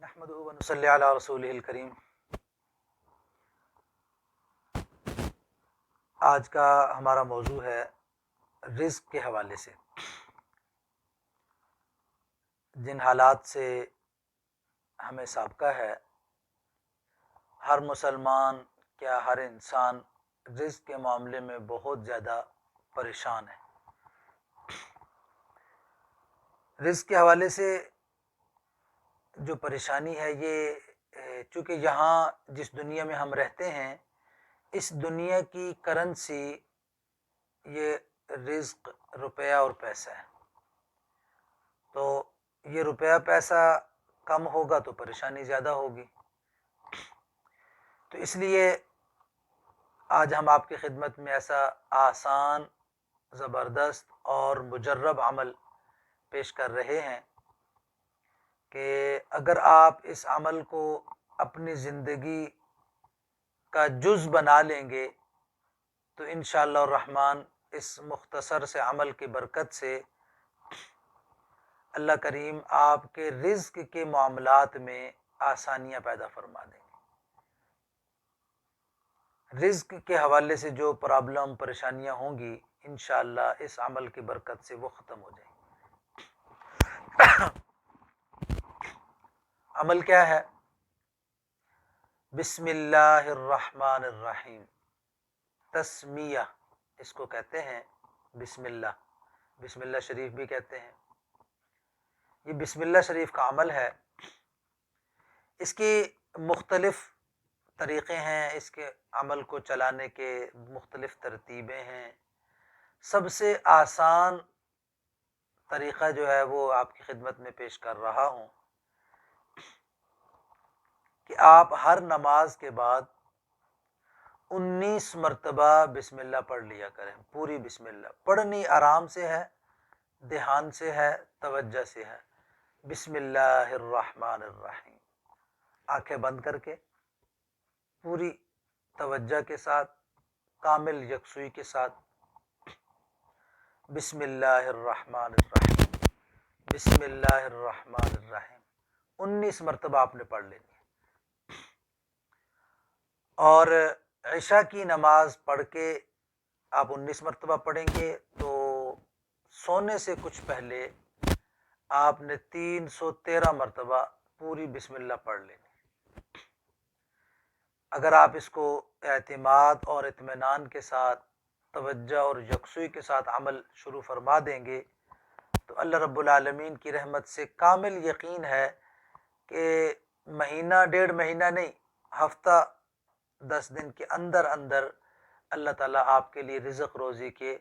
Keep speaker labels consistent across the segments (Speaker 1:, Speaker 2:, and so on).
Speaker 1: نحمدہ و نصلی علی رسولہ الکریم۔ آج کا ہمارا موضوع ہے رزق کے حوالے سے۔ جن حالات سے ہمیں سابقہ ہے، ہر مسلمان کیا ہر انسان رزق کے معاملے میں بہت زیادہ پریشان ہے۔ رزق کے حوالے سے جو پریشانی ہے یہ چونکہ یہاں جس دنیا میں ہم رہتے ہیں، اس دنیا کی کرنسی یہ رزق روپیہ اور پیسہ ہے، تو یہ روپیہ پیسہ کم ہوگا تو پریشانی زیادہ ہوگی۔ تو اس لیے آج ہم آپ کی خدمت میں ایسا آسان، زبردست اور مجرب عمل پیش کر رہے ہیں کہ اگر آپ اس عمل کو اپنی زندگی کا جز بنا لیں گے تو انشاءاللہ الرحمن اس مختصر سے عمل کی برکت سے اللہ کریم آپ کے رزق کے معاملات میں آسانیاں پیدا فرما دیں گے۔ رزق کے حوالے سے جو پرابلم پریشانیاں ہوں گی انشاءاللہ اس عمل کی برکت سے وہ ختم ہو جائیں گی۔ عمل کیا ہے؟ بسم اللہ الرحمن الرحیم، تسمیہ اس کو کہتے ہیں۔ بسم اللہ شریف بھی کہتے ہیں۔ یہ بسم اللہ شریف کا عمل ہے، اس کی مختلف طریقے ہیں، اس کے عمل کو چلانے کے مختلف ترتیبیں ہیں۔ سب سے آسان طریقہ جو ہے وہ آپ کی خدمت میں پیش کر رہا ہوں کہ آپ ہر نماز کے بعد 19 مرتبہ بسم اللہ پڑھ لیا کریں۔ پوری بسم اللہ پڑھنی آرام سے ہے، دھیان سے ہے، توجہ سے ہے۔ بسم اللہ الرحمن الرحیم، آنکھیں بند کر کے پوری توجہ کے ساتھ، کامل یکسوئی کے ساتھ بسم اللہ الرحمن الرحیم، بسم اللہ الرحمن الرحیم 19 مرتبہ آپ نے پڑھ لینی ہے۔ اور عشاء کی نماز پڑھ کے آپ 19 مرتبہ پڑھیں گے تو سونے سے کچھ پہلے آپ نے 313 مرتبہ پوری بسم اللہ پڑھ لینی۔ اگر آپ اس کو اعتماد اور اطمینان کے ساتھ، توجہ اور یکسوئی کے ساتھ عمل شروع فرما دیں گے تو اللہ رب العالمین کی رحمت سے کامل یقین ہے کہ مہینہ، 1.5 مہینہ نہیں، ہفتہ 10 دن کے اندر اندر اللہ تعالیٰ آپ کے لیے رزق روزی کے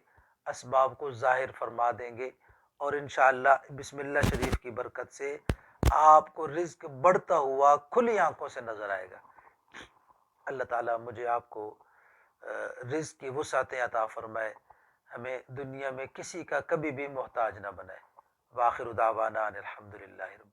Speaker 1: اسباب کو ظاہر فرما دیں گے، اور انشاءاللہ بسم اللہ شریف کی برکت سے آپ کو رزق بڑھتا ہوا کھلی آنکھوں سے نظر آئے گا۔ اللہ تعالیٰ مجھے آپ کو رزق کی وسعتیں عطا فرمائے، ہمیں دنیا میں کسی کا کبھی بھی محتاج نہ بنائے۔ وآخر دعوانا ان الحمدللہ رب